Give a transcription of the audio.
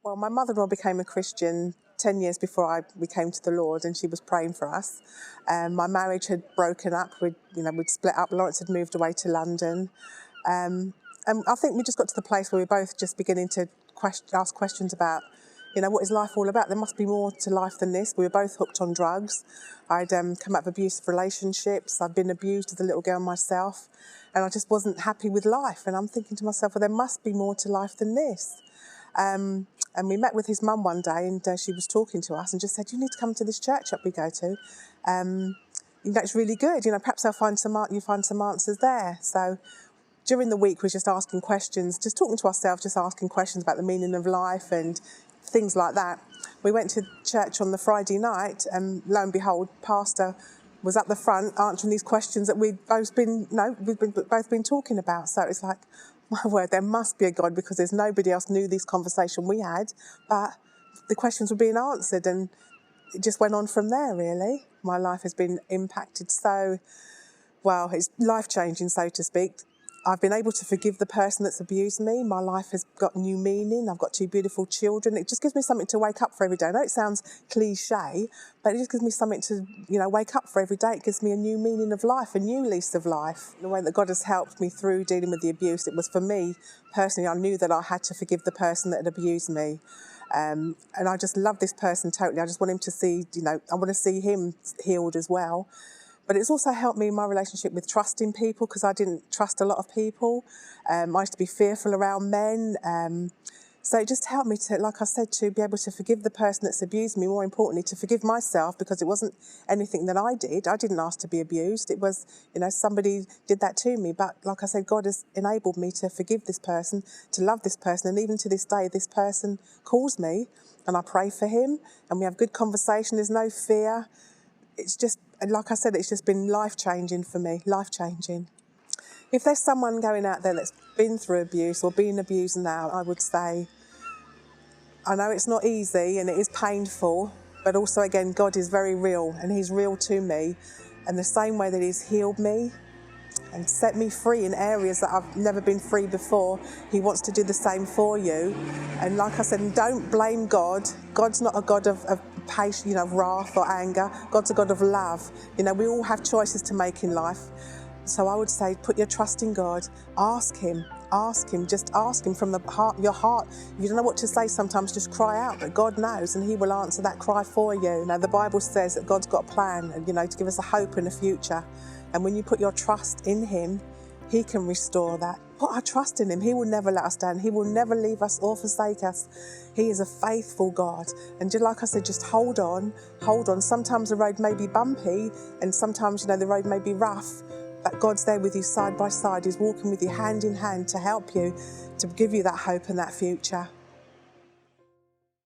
Well, my mother-in-law became a Christian 10 years before we came to the Lord, and she was praying for us. My marriage had broken up. We'd split up. Lawrence had moved away to London. And I think we just got to the place where we were both just beginning to ask questions about, what is life all about? There must be more to life than this. We were both hooked on drugs. I'd come out of abusive relationships. I'd been abused as a little girl myself. And I just wasn't happy with life. And I'm thinking to myself, well, there must be more to life than this. And we met with his mum one day, and she was talking to us and just said, you need to come to this church that we go to. It's really good. Perhaps you find some answers there. So during the week, we're just asking questions, just talking to ourselves, just asking questions about the meaning of life and things like that. We went to church on the Friday night, and lo and behold, Pastor was at the front answering these questions that we've both been talking about. So it's like, my word, there must be a God, because there's nobody else knew this conversation we had, but the questions were being answered, and it just went on from there, really. My life has been impacted it's life-changing, so to speak. I've been able to forgive the person that's abused me. My life has got new meaning. I've got 2 beautiful children. It just gives me something to wake up for every day. I know it sounds cliche, but it just gives me something to, wake up for every day. It gives me a new meaning of life, a new lease of life. The way that God has helped me through dealing with the abuse, it was for me, personally, I knew that I had to forgive the person that had abused me. And I just love this person totally. I just want him to see, I want to see him healed as well. But it's also helped me in my relationship with trusting people, because I didn't trust a lot of people. I used to be fearful around men. So it just helped me to, like I said, to be able to forgive the person that's abused me, more importantly, to forgive myself, because it wasn't anything that I did. I didn't ask to be abused. It was, somebody did that to me. But like I said, God has enabled me to forgive this person, to love this person. And even to this day, this person calls me and I pray for him and we have good conversation. There's no fear. It's just, like I said, it's just been life-changing for me, life-changing. If there's someone going out there that's been through abuse or being abused now, I would say, I know it's not easy and it is painful, but also, again, God is very real and he's real to me. And the same way that he's healed me and set me free in areas that I've never been free before, he wants to do the same for you. And like I said, don't blame God. God's not a God of patience, of wrath or anger. God's a God of love. We all have choices to make in life. So I would say, put your trust in God. Ask him, just ask him from your heart. If you don't know what to say sometimes, just cry out, but God knows and he will answer that cry for you. Now, the Bible says that God's got a plan, to give us a hope and a future. And when you put your trust in him, he can restore that. Put our trust in him. He will never let us down. He will never leave us or forsake us. He is a faithful God. And just like I said, just hold on. Sometimes the road may be bumpy and sometimes, the road may be rough, but God's there with you side by side. He's walking with you hand in hand to help you, to give you that hope and that future.